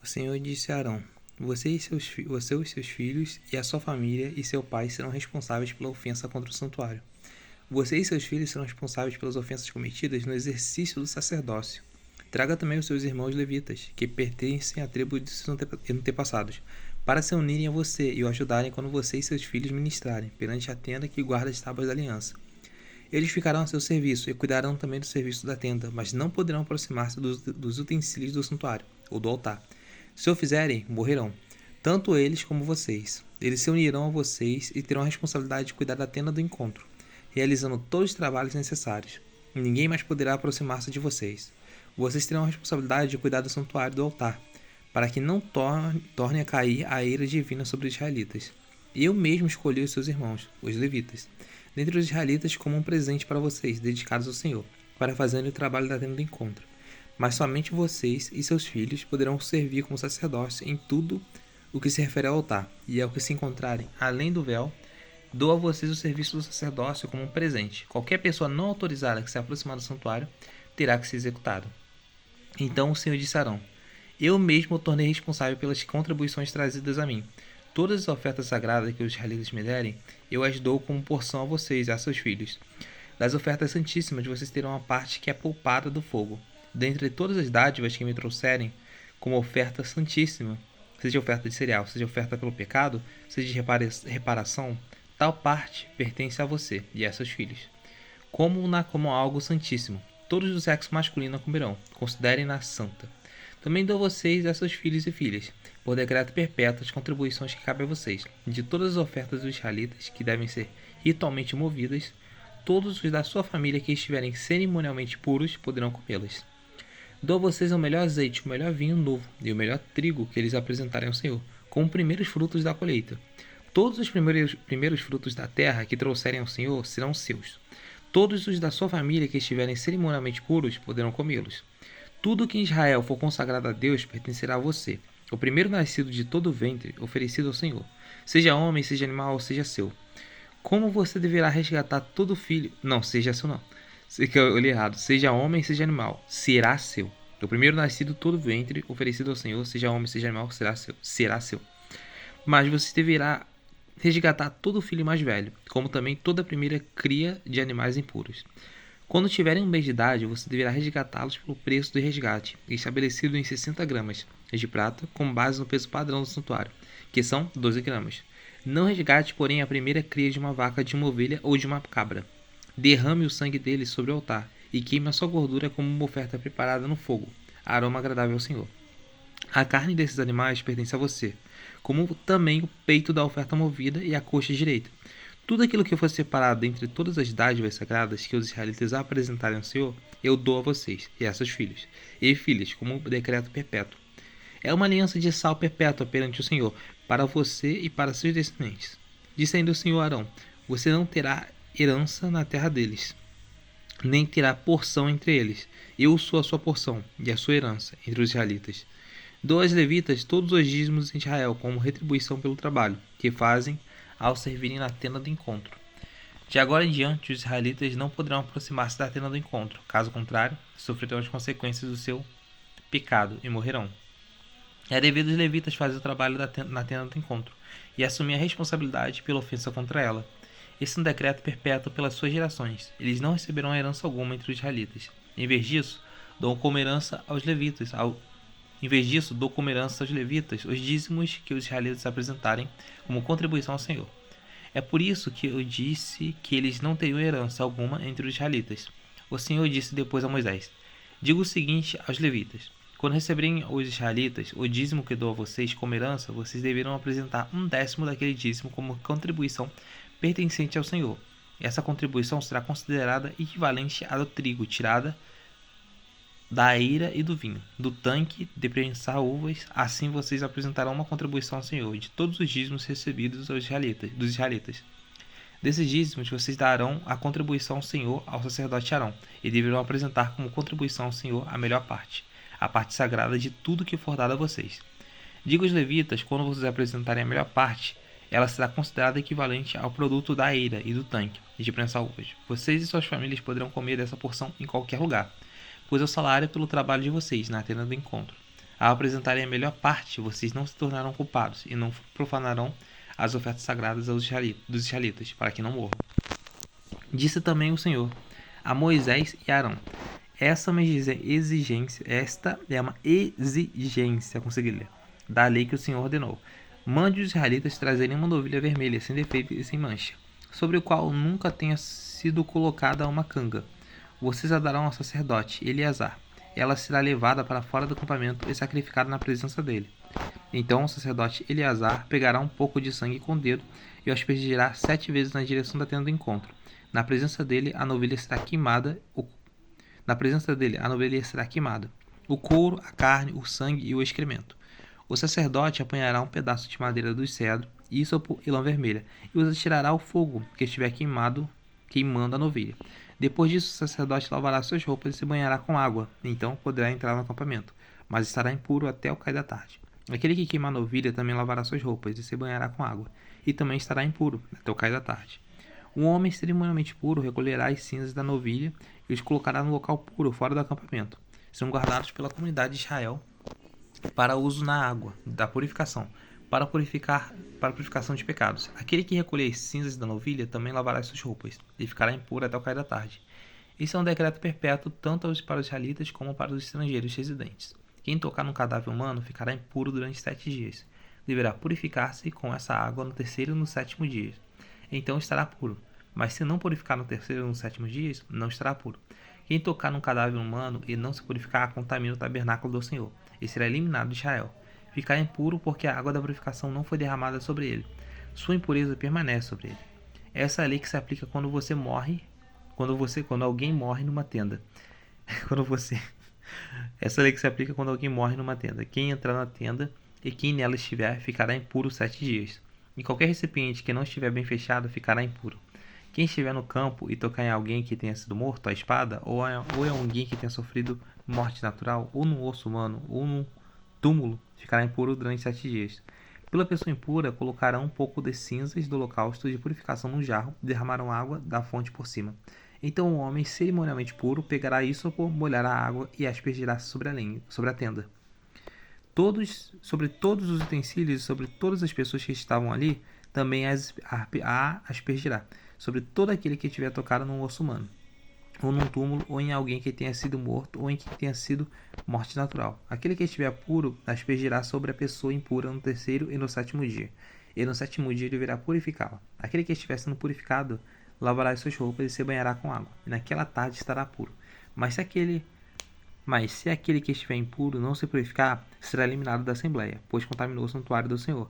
Senhor disse a Arão: você e seus filhos e a sua família e seu pai serão responsáveis pela ofensa contra o santuário. Você e seus filhos serão responsáveis pelas ofensas cometidas no exercício do sacerdócio. Traga também os seus irmãos levitas, que pertencem à tribo de seus antepassados, para se unirem a você e o ajudarem quando você e seus filhos ministrarem perante a tenda que guarda as tábuas da aliança. Eles ficarão a seu serviço e cuidarão também do serviço da tenda, mas não poderão aproximar-se dos utensílios do santuário ou do altar. Se o fizerem, morrerão, tanto eles como vocês. Eles se unirão a vocês e terão a responsabilidade de cuidar da tenda do encontro, realizando todos os trabalhos necessários. Ninguém mais poderá aproximar-se de vocês. Vocês terão a responsabilidade de cuidar do santuário do altar, para que não torne a cair a ira divina sobre os israelitas. Eu mesmo escolhi os seus irmãos, os levitas, dentre os israelitas como um presente para vocês, dedicados ao Senhor, para fazerem o trabalho da tenda do encontro. Mas somente vocês e seus filhos poderão servir como sacerdócio em tudo o que se refere ao altar, e ao que se encontrarem além do véu, dou a vocês o serviço do sacerdócio como um presente. Qualquer pessoa não autorizada que se aproximar do santuário terá que ser executada. Então o Senhor disse a Arão: eu mesmo o tornei responsável pelas contribuições trazidas a mim. Todas as ofertas sagradas que os israelitas me derem, eu as dou como porção a vocês e a seus filhos. Das ofertas santíssimas vocês terão a parte que é poupada do fogo. Dentre todas as dádivas que me trouxerem como oferta santíssima, seja oferta de cereal, seja oferta pelo pecado, seja de reparação, tal parte pertence a você e a seus filhos, como algo santíssimo. Todos do sexo masculino a comerão, considerem-na santa. Também dou a vocês e a seus filhos e filhas, por decreto perpétuo, as contribuições que cabem a vocês. De todas as ofertas dos israelitas que devem ser ritualmente movidas, todos os da sua família que estiverem cerimonialmente puros poderão comê-las. Dou a vocês o melhor azeite, o melhor vinho novo e o melhor trigo que eles apresentarem ao Senhor, como primeiros frutos da colheita. Todos os primeiros frutos da terra que trouxerem ao Senhor serão seus. Todos os da sua família que estiverem cerimonialmente puros poderão comê-los. Tudo que em Israel for consagrado a Deus pertencerá a você. O primeiro nascido de todo o ventre, oferecido ao Senhor, seja homem, seja animal, seja seu. Como você deverá resgatar todo filho... Não, seja seu não. Eu li errado. Seja homem, seja animal, será seu. O primeiro nascido de todo o ventre, oferecido ao Senhor, seja homem, seja animal, será seu. Mas você deverá resgatar todo filho mais velho, como também toda a primeira cria de animais impuros. Quando tiverem um mês de idade, você deverá resgatá-los pelo preço do resgate, estabelecido em 60 gramas de prata, com base no peso padrão do santuário, que são 12 gramas. Não resgate, porém, a primeira cria de uma vaca, de uma ovelha ou de uma cabra. Derrame o sangue deles sobre o altar, e queime a sua gordura como uma oferta preparada no fogo, aroma agradável ao Senhor. A carne desses animais pertence a você, como também o peito da oferta movida e a coxa direita. Tudo aquilo que for separado entre todas as dádivas sagradas que os israelitas apresentarem ao Senhor, eu dou a vocês e a seus filhos e filhas, como decreto perpétuo. É uma aliança de sal perpétua perante o Senhor, para você e para seus descendentes. Disse ainda o Senhor a Arão: você não terá herança na terra deles, nem terá porção entre eles. Eu sou a sua porção e a sua herança entre os israelitas. Dou aos levitas todos os dízimos em Israel, como retribuição pelo trabalho que fazem ao servirem na tenda do encontro. De agora em diante, os israelitas não poderão aproximar-se da tenda do encontro. Caso contrário, sofrerão as consequências do seu pecado e morrerão. É devido aos levitas fazer o trabalho na tenda do encontro e assumir a responsabilidade pela ofensa contra ela. Esse é um decreto perpétuo pelas suas gerações. Eles não receberão herança alguma entre os israelitas. Em vez disso, dou como herança aos levitas os dízimos que os israelitas apresentarem como contribuição ao Senhor. É por isso que eu disse que eles não teriam herança alguma entre os israelitas. O Senhor disse depois a Moisés: diga o seguinte aos levitas: quando receberem os israelitas o dízimo que dou a vocês como herança, vocês deverão apresentar 1/10 daquele dízimo como contribuição pertencente ao Senhor. Essa contribuição será considerada equivalente à do trigo tirada da eira e do vinho, do tanque de prensar uvas. Assim vocês apresentarão uma contribuição ao Senhor de todos os dízimos recebidos dos israelitas. Desses dízimos vocês darão a contribuição ao Senhor ao sacerdote Arão, e deverão apresentar como contribuição ao Senhor a melhor parte, a parte sagrada de tudo que for dado a vocês. Diga aos levitas: quando vocês apresentarem a melhor parte, ela será considerada equivalente ao produto da eira e do tanque de prensar uvas. Vocês e suas famílias poderão comer dessa porção em qualquer lugar, pois é o salário pelo trabalho de vocês na tenda do encontro. Ao apresentarem a melhor parte, vocês não se tornarão culpados e não profanarão as ofertas sagradas dos israelitas, para que não morram. Disse também o Senhor a Moisés e Arão: esta é uma exigência, consegui ler, da lei que o Senhor ordenou. Mande os israelitas trazerem uma novilha vermelha, sem defeito e sem mancha, sobre o qual nunca tenha sido colocada uma canga. Vocês a darão ao sacerdote Eleazar. Ela será levada para fora do acampamento e sacrificada na presença dele. Então o sacerdote Eleazar pegará um pouco de sangue com o dedo e o aspergirá 7 vezes na direção da tenda do encontro. Na presença dele, a novilha será queimada. O couro, a carne, o sangue e o excremento. O sacerdote apanhará um pedaço de madeira do cedro, ísopo e lã vermelha, e os atirará ao fogo que estiver queimando a novilha. Depois disso, o sacerdote lavará suas roupas e se banhará com água. Então poderá entrar no acampamento, mas estará impuro até o cair da tarde. Aquele que queima a novilha também lavará suas roupas e se banhará com água, e também estará impuro até o cair da tarde. Um homem cerimonialmente puro recolherá as cinzas da novilha e os colocará no local puro, fora do acampamento. Serão guardados pela comunidade de Israel para uso na água da purificação, para a purificação de pecados. Aquele que recolher as cinzas da novilha também lavará as suas roupas, e ficará impuro até o cair da tarde. Esse é um decreto perpétuo tanto para os israelitas como para os estrangeiros residentes. Quem tocar num cadáver humano ficará impuro durante 7 dias. Deverá purificar-se com essa água no terceiro e no sétimo dia. Então estará puro. Mas se não purificar no terceiro ou no sétimo dia, não estará puro. Quem tocar num cadáver humano e não se purificar, contamina o tabernáculo do Senhor, e será eliminado de Israel. Ficará impuro porque a água da purificação não foi derramada sobre ele. Sua impureza permanece sobre ele. Essa é a lei que se aplica quando alguém morre numa tenda. Essa lei que se aplica quando alguém morre numa tenda. Quem entrar na tenda e quem nela estiver ficará impuro 7 dias. E qualquer recipiente que não estiver bem fechado ficará impuro. Quem estiver no campo e tocar em alguém que tenha sido morto à espada, ou em alguém que tenha sofrido morte natural, ou num osso humano, ou num túmulo, ficará impuro durante 7 dias. Pela pessoa impura, colocarão um pouco de cinzas do holocausto de purificação num jarro e derramarão água da fonte por cima. Então o homem cerimonialmente puro pegará ísopo, molhará a água e aspergirá sobre a tenda. Sobre todos os utensílios e sobre todas as pessoas que estavam ali, também a aspergirá, sobre todo aquele que tiver tocado num osso humano, ou num túmulo, ou em alguém que tenha sido morto, ou em que tenha sido morte natural. Aquele que estiver puro aspergirá sobre a pessoa impura no terceiro e no sétimo dia, e no sétimo dia deverá purificá-la. Aquele que estiver sendo purificado lavará as suas roupas e se banhará com água, e naquela tarde estará puro. Mas se aquele que estiver impuro não se purificar, será eliminado da Assembleia, pois contaminou o santuário do Senhor.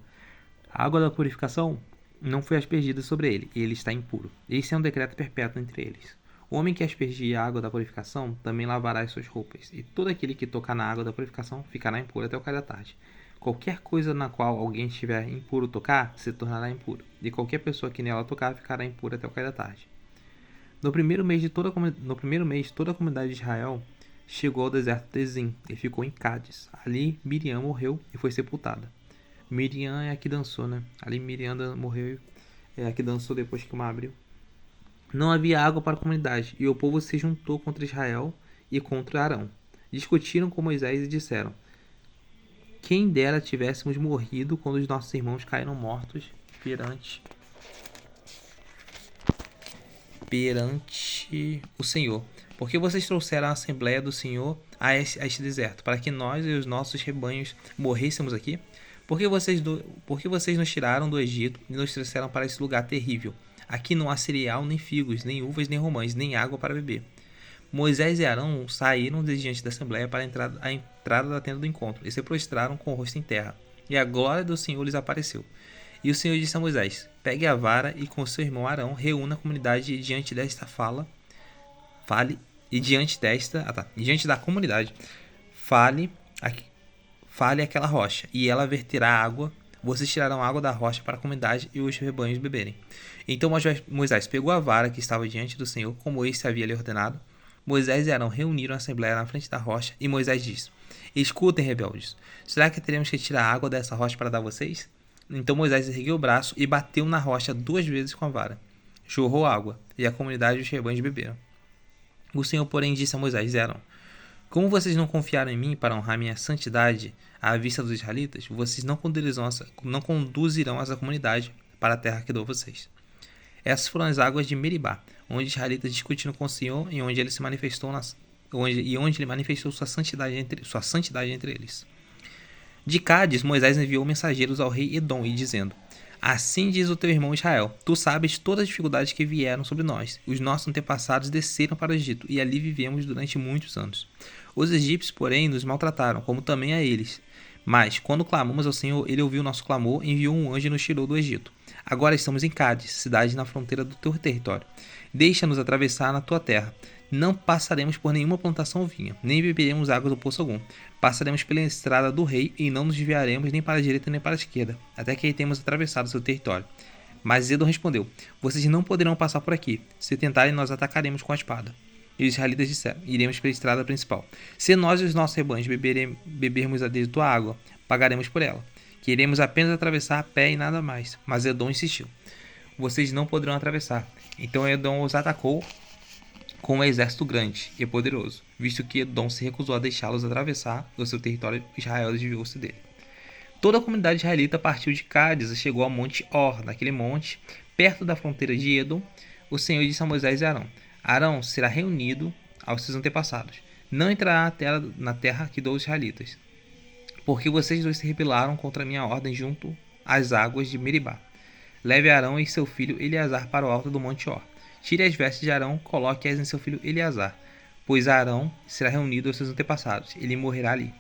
A água da purificação não foi aspergida sobre ele, e ele está impuro. Esse é um decreto perpétuo entre eles. O homem que aspergir a água da purificação também lavará as suas roupas, e todo aquele que tocar na água da purificação ficará impuro até o cair da tarde. Qualquer coisa na qual alguém estiver impuro tocar, se tornará impuro, e qualquer pessoa que nela tocar ficará impura até o cair da tarde. No primeiro mês, toda a comunidade de Israel chegou ao deserto de Zin e ficou em Cádiz. Ali Miriam morreu e foi sepultada. Miriam é a que dançou, né? Ali Miriam morreu, é a que dançou depois que o mar abriu. Não havia água para a comunidade, e o povo se juntou contra Israel e contra Arão. Discutiram com Moisés e disseram: quem dera tivéssemos morrido quando os nossos irmãos caíram mortos perante o Senhor. Porque vocês trouxeram a Assembleia do Senhor a este deserto, para que nós e os nossos rebanhos morrêssemos aqui? Porque vocês nos tiraram do Egito e nos trouxeram para esse lugar terrível? Aqui não há cereal, nem figos, nem uvas, nem romães, nem água para beber. Moisés e Arão saíram de diante da Assembleia para a entrada da tenda do encontro e se prostraram com o rosto em terra. E a glória do Senhor lhes apareceu. E o Senhor disse a Moisés: pegue a vara e com seu irmão Arão reúna a comunidade e diante da comunidade fale aquela rocha, e ela verterá água. Vocês tirarão água da rocha para a comunidade e os rebanhos beberem. Então Moisés pegou a vara que estava diante do Senhor, como este havia lhe ordenado. Moisés e Arão reuniram a assembleia na frente da rocha, e Moisés disse: escutem, rebeldes, será que teremos que tirar água dessa rocha para dar a vocês? Então Moisés ergueu o braço e bateu na rocha 2 vezes com a vara. Jorrou água, e a comunidade e os rebanhos beberam. O Senhor, porém, disse a Moisés e Arão: Como vocês não confiaram em mim para honrar minha santidade à vista dos israelitas, vocês não conduzirão essa comunidade para a terra que dou a vocês. Essas foram as águas de Meribá, onde os israelitas discutiram com o Senhor e onde ele se manifestou onde ele manifestou sua santidade entre eles. De Cádiz, Moisés enviou mensageiros ao rei Edom e dizendo: Assim diz o teu irmão Israel: Tu sabes todas as dificuldades que vieram sobre nós. Os nossos antepassados desceram para o Egito e ali vivemos durante muitos anos. Os egípcios, porém, nos maltrataram, como também a eles. Mas, quando clamamos ao Senhor, ele ouviu nosso clamor e enviou um anjo e nos tirou do Egito. Agora estamos em Cádiz, cidade na fronteira do teu território. Deixa-nos atravessar na tua terra. Não passaremos por nenhuma plantação ou vinha, nem beberemos água do poço algum. Passaremos pela estrada do rei e não nos desviaremos nem para a direita nem para a esquerda, até que tenhamos atravessado seu território. Mas Edom respondeu: Vocês não poderão passar por aqui. Se tentarem, nós atacaremos com a espada. E os israelitas disseram: Iremos pela estrada principal. Se nós e os nossos rebanhos bebermos desde tua água, pagaremos por ela. Queremos apenas atravessar a pé e nada mais. Mas Edom insistiu: Vocês não poderão atravessar. Então Edom os atacou com um exército grande e poderoso, visto que Edom se recusou a deixá-los atravessar o seu território. Israel desviou-se dele. Toda a comunidade israelita partiu de Cádiz e chegou ao monte Or. Naquele monte, perto da fronteira de Edom, o Senhor disse a Moisés e Arão: Arão será reunido aos seus antepassados. Não entrará na terra que dou aos israelitas, porque vocês dois se rebelaram contra a minha ordem junto às águas de Meribá. Leve Arão e seu filho Eleazar para o alto do monte Or. Tire as vestes de Arão, coloque-as em seu filho Eleazar, pois Arão será reunido aos seus antepassados. Ele morrerá ali.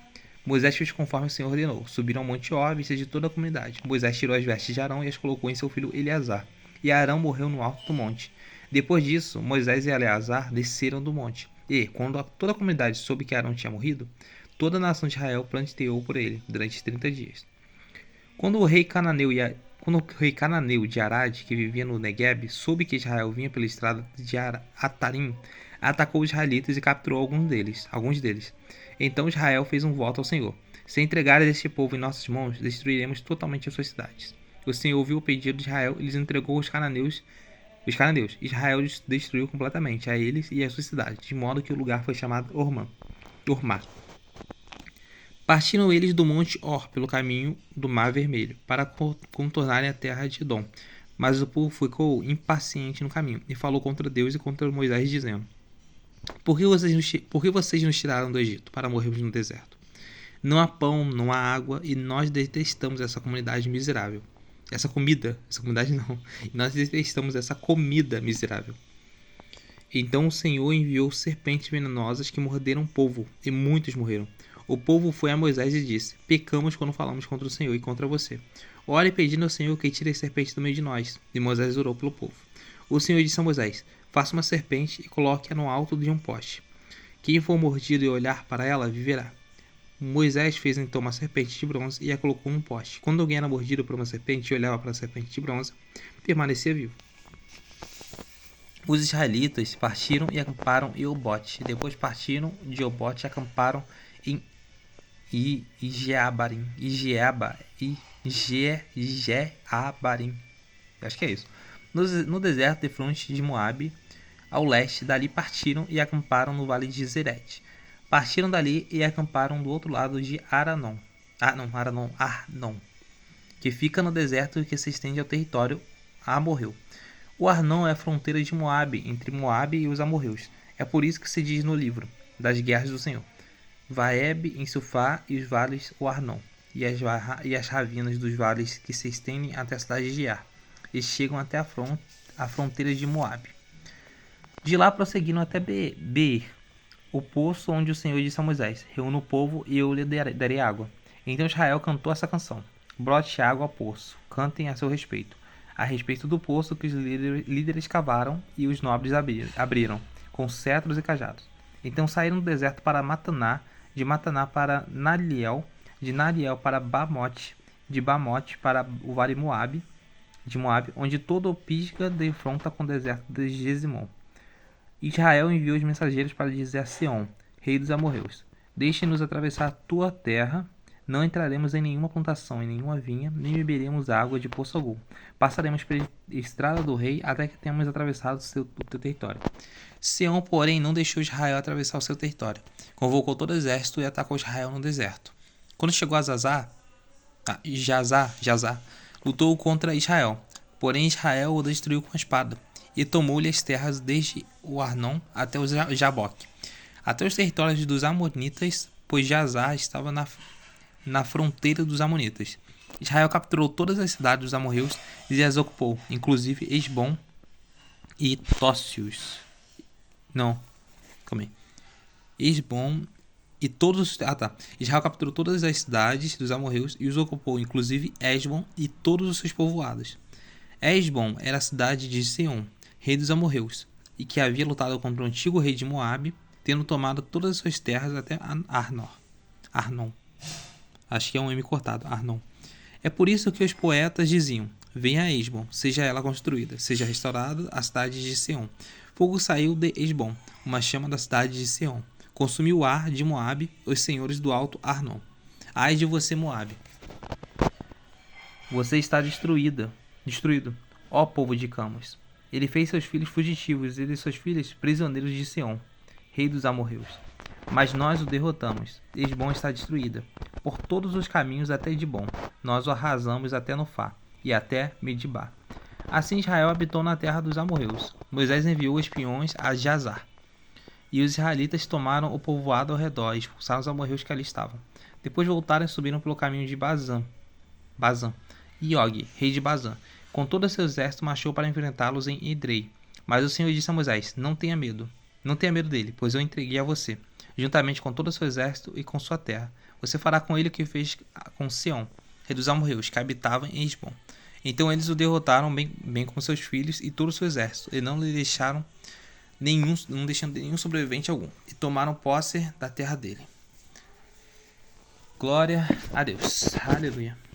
Moisés fez conforme o Senhor ordenou. Subiram ao monte Or, à vista de toda a comunidade. Moisés tirou as vestes de Arão e as colocou em seu filho Eleazar. E Arão morreu no alto do monte. Depois disso, Moisés e Eleazar desceram do monte. E, quando toda a comunidade soube que Arão tinha morrido, toda a nação de Israel planteou por ele durante 30 dias. Quando o rei cananeu de Arad, que vivia no Negueb, soube que Israel vinha pela estrada de Atarim, atacou os israelitas e capturou alguns deles. Então Israel fez um voto ao Senhor: Se entregares este povo em nossas mãos, destruiremos totalmente as suas cidades. O Senhor ouviu o pedido de Israel e lhes entregou os cananeus. Israel destruiu completamente a eles e as suas cidades, de modo que o lugar foi chamado Ormá. Partiram eles do monte Or pelo caminho do Mar Vermelho, para contornarem a terra de Edom. Mas o povo ficou impaciente no caminho, e falou contra Deus e contra Moisés, dizendo: Por que vocês nos tiraram do Egito, para morrermos no deserto? Não há pão, não há água, e nós detestamos essa comunidade miserável. Nós detestamos essa comida miserável. Então o Senhor enviou serpentes venenosas que morderam o povo, e muitos morreram. O povo foi a Moisés e disse: Pecamos quando falamos contra o Senhor e contra você. Ore pedindo ao Senhor que tire as serpentes do meio de nós. E Moisés orou pelo povo. O Senhor disse a Moisés: Faça uma serpente e coloque-a no alto de um poste. Quem for mordido e olhar para ela, viverá. Moisés fez então uma serpente de bronze e a colocou num poste. Quando alguém era mordido por uma serpente e olhava para a serpente de bronze, permanecia vivo. Os israelitas partiram e acamparam em Obote. Depois partiram de Obote e acamparam em Ijeabarim. Acho que é isso. No deserto de fronte de Moabe, ao leste. Dali partiram e acamparam no vale de Zerete. Partiram dali e acamparam do outro lado de Arnon, que fica no deserto e que se estende ao território amorreu. O Arnon é a fronteira de Moabe, entre Moabe e os amorreus. É por isso que se diz no livro das guerras do Senhor: Vaeb em Sufá e os vales o Arnon, e as ravinas dos vales que se estendem até a cidade de Ar, e chegam até a fronteira de Moabe. De lá prosseguiram até Beer, o poço onde o Senhor disse a Moisés: Reúna o povo e eu lhe darei água. Então Israel cantou essa canção: Brote água ao poço, cantem a seu respeito. A respeito do poço que os líderes cavaram e os nobres abriram, com cetros e cajados. Então saíram do deserto para Mataná, de Mataná para Naliel, de Naliel para Bamote, de Bamote para o vale de Moabe, onde todo o Pisga defronta com o deserto de Gesimon. Israel enviou os mensageiros para dizer a Seom, rei dos amorreus: Deixe-nos atravessar a tua terra, Não entraremos em nenhuma plantação, em nenhuma vinha, nem beberemos água de poço algum. Passaremos pela estrada do rei até que tenhamos atravessado o teu território. Sião, porém, não deixou Israel atravessar o seu território. Convocou todo o exército e atacou Israel no deserto. Quando chegou a Jazá lutou contra Israel. Porém, Israel o destruiu com a espada e tomou-lhe as terras desde o Arnon até o Jaboque, até os territórios dos Amonitas, pois Jazá estava na fronteira dos Amonitas. Israel capturou todas as cidades dos amorreus e as ocupou, inclusive Esbom e Tócios. Não, calma aí. Esbom e todos... Israel capturou todas as cidades dos amorreus e os ocupou, inclusive Esbom e todos os seus povoados. Esbom era a cidade de Seom, rei dos amorreus, e que havia lutado contra o antigo rei de Moabe, tendo tomado todas as suas terras até Arnon. Acho que é um M cortado, Arnon. É por isso que os poetas diziam: venha a Esbom, seja ela construída, seja restaurada a cidade de Seom. Fogo saiu de Esbom, uma chama da cidade de Seom. Consumiu Ar de Moabe, os senhores do alto Arnon. Ai de você, Moabe! Você está destruído, ó povo de Camas. Ele fez seus filhos fugitivos e suas filhas prisioneiros de Seom, rei dos amorreus. Mas nós o derrotamos. Esbom está destruída. Por todos os caminhos até Dibom, nós o arrasamos até Nofá e até Medibá. Assim Israel habitou na terra dos amorreus. Moisés enviou espiões a Jazar. E os israelitas tomaram o povoado ao redor e expulsaram os amorreus que ali estavam. Depois voltaram e subiram pelo caminho de Bazã. E Og, rei de Bazã, com todo o seu exército, marchou para enfrentá-los em Edrei. Mas o Senhor disse a Moisés: não tenha medo dele, pois eu entreguei a você, juntamente com todo o seu exército e com sua terra. Você fará com ele o que fez com Sião, rei dos amorreus, que habitava em Esbom. Então eles o derrotaram bem com seus filhos e todo o seu exército, e não deixando nenhum sobrevivente algum, e tomaram posse da terra dele. Glória a Deus. Aleluia.